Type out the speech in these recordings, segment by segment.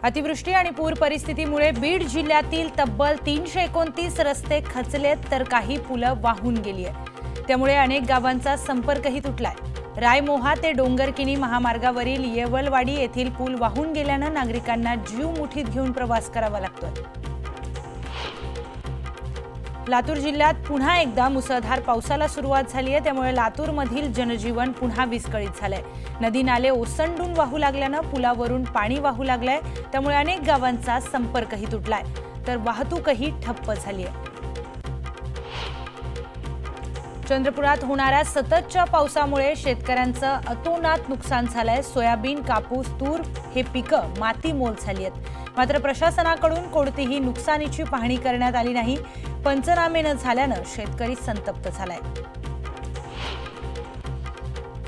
अतिवृष्टी आणि पूर परिस्थितीमुळे बीड जिल्ह्यातील तब्बल 329 रस्ते खचलेत तर काही पुलं वाहून गेली आहेत। त्यामुळे अनेक गावांचा संपर्कही तुटलाय। रायमोहा ते डोंगरकिणी महामार्गावरील येवलवाडी येथील पूल वाहून गेल्याने नागरिकांना जीव मुठीत घेऊन प्रवास करावा लागतोय। लातूर जिल्ह्यात पुन्हा एकदा मुसळधार पावसाला सुरुवात झाली आहे। त्यामुळे लातूरमधील जनजीवन पुन्हा विस्कळीत झालंय। नदी नाले ओसंडून वाहू लागल्याने पुलावरून पाणी वाहू लागलंय। त्यामुळे अनेक गावांचा संपर्कही तुटलाय तर वाहतूकही ठप्प झाली आहे। चंद्रपुरात होणाऱ्या सततच्या पावसामुळे शेतकऱ्यांचं अतोनात नुकसान झालंय। सोयाबीन, कापूस, तूर हे पिकं मातीमोल झाली आहेत। मात्र प्रशासनाकडून कोणतीही नुकसानीची पाहणी करण्यात आली नाही। पंचनामे न झाल्याने शेतकरी संतप्त झालाय।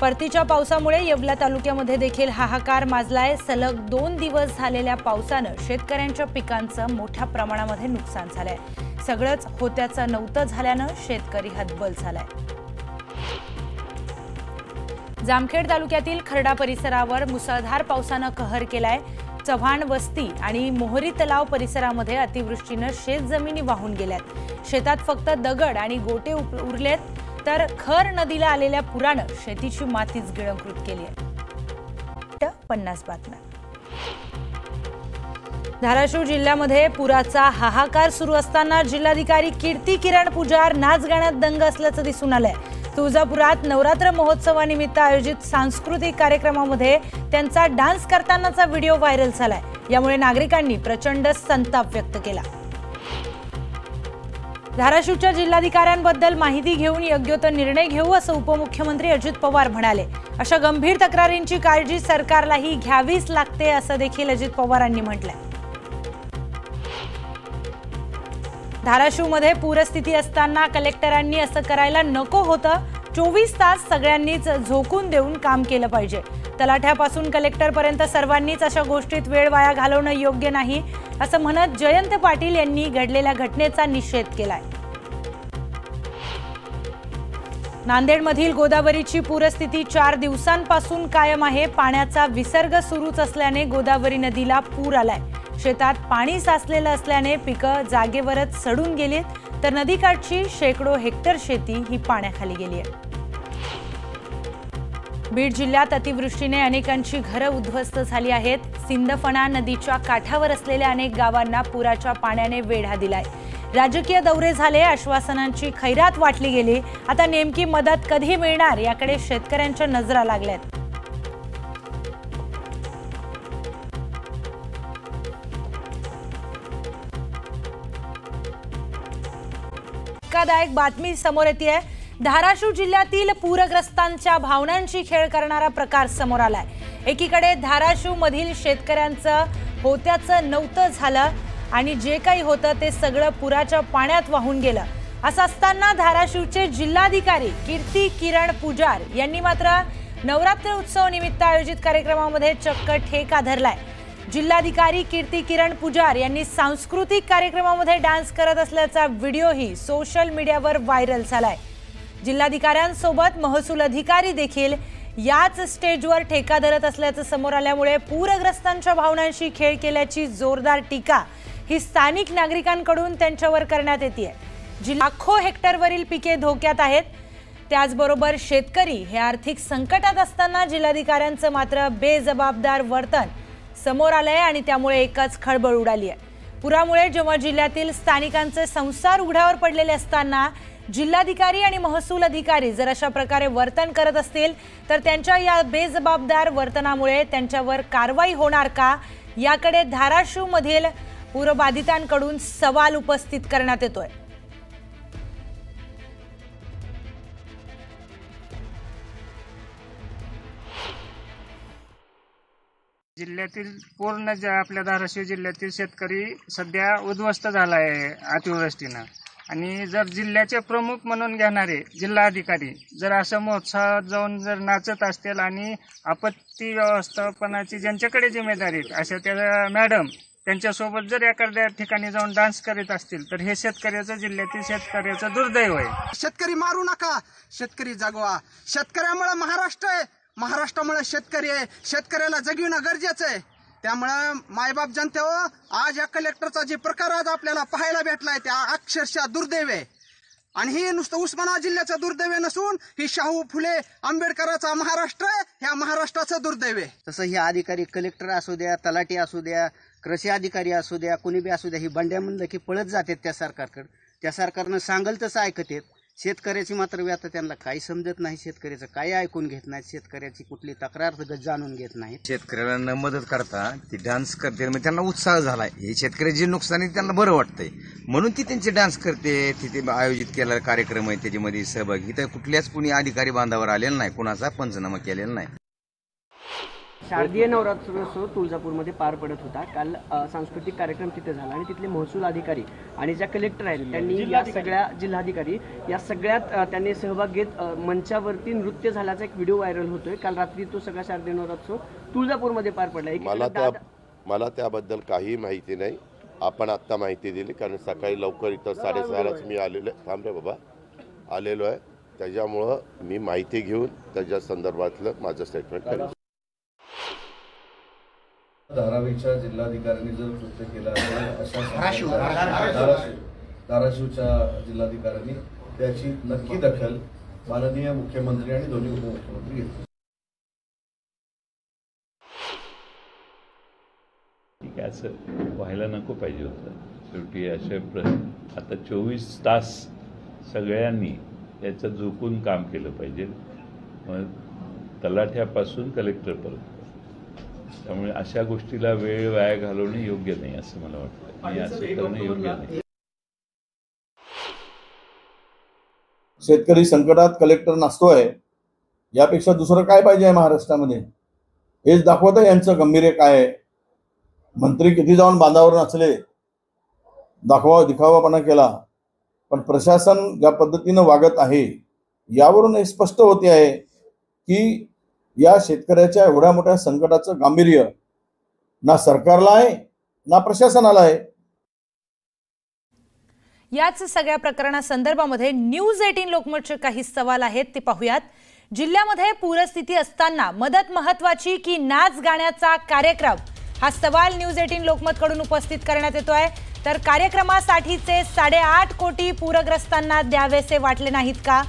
परतीच्या पावसामुळे येवला तालुक्यामध्ये देखील हाहाकार माजलाय। सलग 2 दिवस झालेल्या पावसाने शेतकऱ्यांच्या पिकांचं मोठ्या प्रमाणामध्ये नुकसान झालंय। सगळंच होत्याचं नव्हतं झाल्याने शेतकरी हतबल झालाय। जामखेड तालुक्यातील खर्डा परिसरावर मुसळधार पावसाने कहर केलाय। चव्हाण वस्ती आणि मोहरी तलाव परिसरामध्ये अतिवृष्टीने शेतजमिनी वाहून गेल्यात। शेतात फक्त दगड आणि गोटे उरलेत तर खर नदीला आलेल्या पुराने शेतीची मातीच गिळंकृत केली आहे। 50 बातम्या। धाराशिव जिल्ह्यामध्ये पुराचा हाहाकार सुरू असताना जिल्हाधिकारी कीर्ती किरण पुजार नाचगाण्यात दंग असल्याचं दिसून आलंय। तुळजापुरात नवरात्र महोत्सवानिमित्त आयोजित सांस्कृतिक कार्यक्रमामध्ये त्यांचा डान्स करतानाचा व्हिडिओ व्हायरल झालाय। यामुळे नागरिकांनी प्रचंड संताप व्यक्त केला। धाराशिवच्या जिल्हाधिकाऱ्यांबद्दल माहिती घेऊन योग्य तो निर्णय घेऊ असं उपमुख्यमंत्री अजित पवार म्हणाले। अशा गंभीर तक्रारींची काळजी सरकारलाही घ्यावीच लागते असं देखील अजित पवारांनी म्हटलंय। धाराशिवमध्ये पूरस्थिती असताना कलेक्टरांनी असं करायला नको होतं। 24 तास सगळ्यांनीच झोकून देऊन काम केलं पाहिजे। तलाठ्यापासून कलेक्टरपर्यंत सर्वांनीच अशा गोष्टीत वेळ वाया घालवणं योग्य नाही असं म्हणत जयंत पाटील यांनी घडलेल्या घटनेचा निषेध केलाय। नांदेडमधील गोदावरीची पूरस्थिती 4 दिवसांपासून कायम आहे। पाण्याचा विसर्ग सुरूच असल्याने गोदावरी नदीला पूर आलाय। शेतात पाणी साचलेलं असल्याने पिकं जागेवरच सडून गेलीत तर नदीकाठची शेकडो हेक्टर शेती ही पाण्याखाली गेली आहे। बीड जिल्ह्यात अतिवृष्टीने अनेकांची घरं उद्ध्वस्त झाली आहेत। सिंदफणा नदीच्या काठावर असलेल्या अनेक गावांना पुराच्या पाण्याने वेढा दिलाय। राजकीय दौरे झाले, आश्वासनांची खैरात वाटली गेली। आता नेमकी मदत कधी मिळणार याकडे शेतकऱ्यांच्या नजरा लागल्यात। धक्कादायक बातमी समोर येते। धाराशिव जिल्ह्यातील पूरग्रस्तांच्या भावनांची खेळ करणारा प्रकार समोर आलाय। एकीकडे धाराशिव मधील शेतकऱ्यांचं होत्याचं नव्हतं झालं आणि जे काही होतं ते सगळं पुराच्या पाण्यात वाहून गेलं। असं असताना धाराशिवचे जिल्हाधिकारी कीर्ती किरण पुजार यांनी मात्र नवरात्र उत्सव निमित्त आयोजित कार्यक्रमामध्ये चक्क ठेका धरलाय। जिल्हाधिकारी कीर्ती किरण पुजार यांनी सांस्कृतिक कार्यक्रमामध्ये डान्स करत असल्याचा व्हिडिओही सोशल मीडियावर व्हायरल झालाय। जिल्हाधिकाऱ्यांसोबत महसूल अधिकारी देखील याच स्टेजवर ठेका धरत असल्याचं समोर आल्यामुळे पूरग्रस्तांच्या भावनांशी खेळ केल्याची जोरदार टीका ही स्थानिक नागरिकांकडून त्यांच्यावर करण्यात येते। लाखो हेक्टरवरील पिके धोक्यात आहेत। त्याचबरोबर शेतकरी हे आर्थिक संकटात असताना जिल्हाधिकाऱ्यांचं मात्र बेजबाबदार वर्तन समोर आलंय आणि त्यामुळे एकच खळबळ उडाली आहे। पुरामुळे जेव्हा जिल्ह्यातील स्थानिकांचे संसार उघड्यावर पडलेले असताना जिल्हाधिकारी आणि महसूल अधिकारी जर अशा प्रकारे वर्तन करत असतील तर त्यांच्या या बेजबाबदार वर्तनामुळे त्यांच्यावर कारवाई होणार का याकडे धाराशिव मधील पूरबाधितांकडून सवाल उपस्थित करण्यात येतोय। जिल्ह्यातील पूर्ण आपल्या धाराशिव जिल्ह्यातील शेतकरी सध्या उद्ध्वस्त झाला आहे अतिवृष्टीनं। आणि जर जिल्ह्याचे प्रमुख म्हणून घेणारे जिल्हाधिकारी जर असं महोत्सवात जाऊन जर नाचत असतील आणि आपत्ती व्यवस्थापनाची ज्यांच्याकडे जिम्मेदारी अशा त्या मॅडम त्यांच्यासोबत जर एखाद्या ठिकाणी जाऊन डान्स करीत असतील तर हे शेतकऱ्याचं जिल्ह्यातील शेतकऱ्याचं दुर्दैव आहे। शेतकरी मारू नका, शेतकरी जगवा। शेतकऱ्यामुळे महाराष्ट्र आहे, महाराष्ट्रामुळे शेतकरी आहे। शेतकऱ्याला जगविणं गरजेचं आहे। त्यामुळे मायबाप जनतेवर आज या कलेक्टरचा जे प्रकार आज आपल्याला पाहायला भेटलाय त्या अक्षरशः दुर्दैव आहे. आणि ही नुसतं उस्मानाबाद जिल्ह्याचा दुर्दैव नसून ही शाहू फुले आंबेडकरांचा महाराष्ट्र ह्या महाराष्ट्राचं दुर्दैव आहे. तसं हे अधिकारी कलेक्टर असू द्या, तलाठी असू द्या, कृषी अधिकारी असू द्या, कुणी बी असू द्या, ही बंड्या म्हणलं की पळत जातात त्या सरकारकडे. त्या सरकारनं सांगल तसं ऐकतात. शेतकऱ्याची मात्र व्यथा त्यांना काही समजत नाही. शेतकऱ्याचं काही ऐकून घेत नाहीत. शेतकऱ्याची कुठली तक्रार जाणून घेत नाहीत. शेतकऱ्याला न मदत करता ती डान्स करते, म्हणजे त्यांना उत्साह झालाय. हे शेतकऱ्याची नुकसान आहे त्यांना बरं वाटतंय म्हणून ती त्यांचे डान्स करते. तिथे आयोजित केलेला कार्यक्रम आहे त्याच्यामध्ये सहभागी. इथं कुठल्याच कुणी अधिकारी बांधावर आलेला नाही, कुणाचा पंचनामा केलेला नाही. शारदीय नवरात्रोत्सव तुळजापूरमध्ये पार पडत होता. काल सांस्कृतिक कार्यक्रम तिथे झाला आणि तिथले महसूल अधिकारी आणि ज्या कलेक्टर आहेत त्यांनी या सगळ्या जिल्हाधिकारी या सगळ्यात त्यांनी सहभाग घेत मंचावरती नृत्य झाल्याचा एक व्हिडिओ व्हायरल होतोय. काल रात्री तो सगळा शारदीय नवरात्रोत्सव तुळजापूरमध्ये पार पडला. मला त्याबद्दल काही माहिती नाही. आपण आत्ता माहिती दिली कारण सकाळी लवकर इथं 6:30 मी आलेलो आहे. त्याच्यामुळं मी माहिती घेऊन त्याच्या संदर्भातलं माझं स्टेटमेंट करेन. धारावीच्या जिल्हाधिकाऱ्यांनी जर कृत्य केलं असेल धाराशिवच्या जिल्हाधिकाऱ्यांनी त्याची नक्की दखल माननीय मुख्यमंत्री आणि दोन्ही उपमुख्यमंत्री घेतील. ठीक आहे, असं व्हायला नको पाहिजे होतं. शेवटी असे आता 24 तास सगळ्यांनी याचं झोकून काम केलं पाहिजे, मग तलाठ्यापासून कलेक्टरपर्यंत. त्यामुळे अशा गोष्टीला वेळ वाया घालवणे योग्य नाही असं मला वाटतं. आणि असं करणं योग्य नाही. शेतकरी संकटात कलेक्टर नसतोय यापेक्षा दुसरं काय पाहिजे महाराष्ट्रामध्ये? हेच दाखवतं यांचं गांभीर्य काय आहे. मंत्री किती जाऊन बांधावर नसले, दिखावापणा केला, पण प्रशासन ज्या पद्धतीनं वागत आहे यावरून हे स्पष्ट होते आहे की या शेतकऱ्याच्या एवढ्या मोठ्या संकटाचं गांभीर्य ना सरकारला आहे ना प्रशासनाला आहे. याच सगळ्या प्रकरणासंदर्भामध्ये न्यूज 18 लोकमतचे काही सवाल आहेत ते पाहूयात. जिल्ह्यामध्ये पूरस्थिती असताना मदत महत्वाची की नाच गाण्याचा कार्यक्रम, हा सवाल न्यूज 18 लोकमतकडून उपस्थित करण्यात येतोय. तर कार्यक्रमासाठीचे 8.5 कोटी पूरग्रस्तांना द्यावेसे वाटले नाहीत का?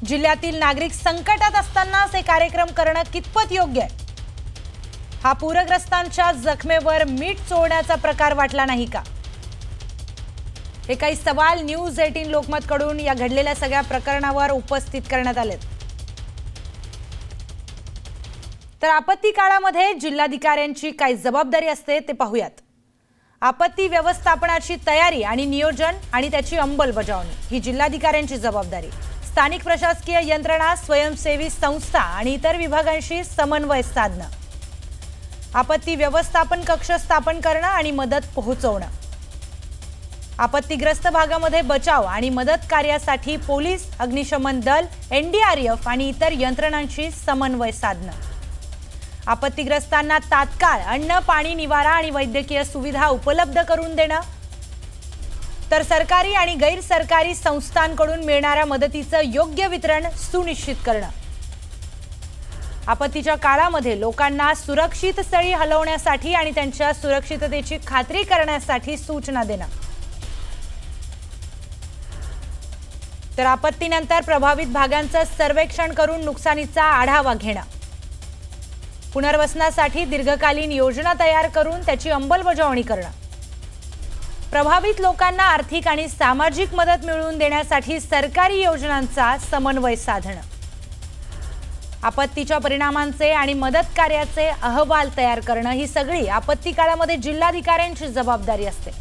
जिल्ह्यातील नागरिक संकटात असतानाच हे कार्यक्रम करणं कितपत योग्य आहे? हा पूरग्रस्तांच्या जखमेवर मीठ चोळण्याचा प्रकार वाटला नाही का? हे काही सवाल न्यूज 18 लोकमतकडून या घडलेल्या सगळ्या प्रकरणावर उपस्थित करण्यात आलेत. तर आपत्ती काळामध्ये जिल्हाधिकाऱ्यांची काय जबाबदारी असते ते पाहूयात. आपत्ती व्यवस्थापनाची तयारी आणि नियोजन आणि त्याची अंमलबजावणी ही जिल्हाधिकाऱ्यांची जबाबदारी. स्थानिक प्रशासकीय यंत्रणा, स्वयंसेवी संस्था आणि इतर विभागांशी समन्वय साधणं. आपत्ती व्यवस्थापन कक्ष स्थापन करणं आणि मदत पोहोचवणं. आपत्तीग्रस्त भागामध्ये बचाव आणि मदत कार्यासाठी पोलीस, अग्निशमन दल, NDRF आणि इतर यंत्रणांशी समन्वय साधणं. आपत्तीग्रस्तांना तात्काळ अन्न, पाणी, निवारा आणि वैद्यकीय सुविधा उपलब्ध करून देणं. तर सरकारी आणि गैर सरकारी संस्थांकडून मिळणाऱ्या मदतीचं योग्य वितरण सुनिश्चित करणं. आपत्तीच्या काळामध्ये लोकांना सुरक्षित स्थळी हलवण्यासाठी आणि त्यांच्या सुरक्षिततेची खात्री करण्यासाठी सूचना देणं. तर आपत्तीनंतर प्रभावित भागांचं सर्वेक्षण करून नुकसानीचा आढावा घेणं. पुनर्वसनासाठी दीर्घकालीन योजना तयार करून त्याची अंमलबजावणी करणं. प्रभावित लोकांना आर्थिक आणि सामाजिक मदत मिळवून देण्यासाठी सरकारी योजनांचा समन्वय साधणं. आपत्तीच्या परिणामांचे आणि मदत कार्याचे अहवाल तयार करणं ही सगळी आपत्ती काळामध्ये जिल्हाधिकाऱ्यांची जबाबदारी असते.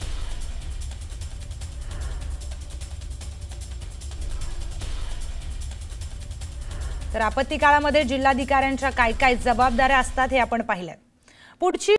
तर आपत्ती काळामध्ये जिल्हाधिकाऱ्यांच्या काय काय जबाबदाऱ्या असतात हे आपण पाहिलं. पुढची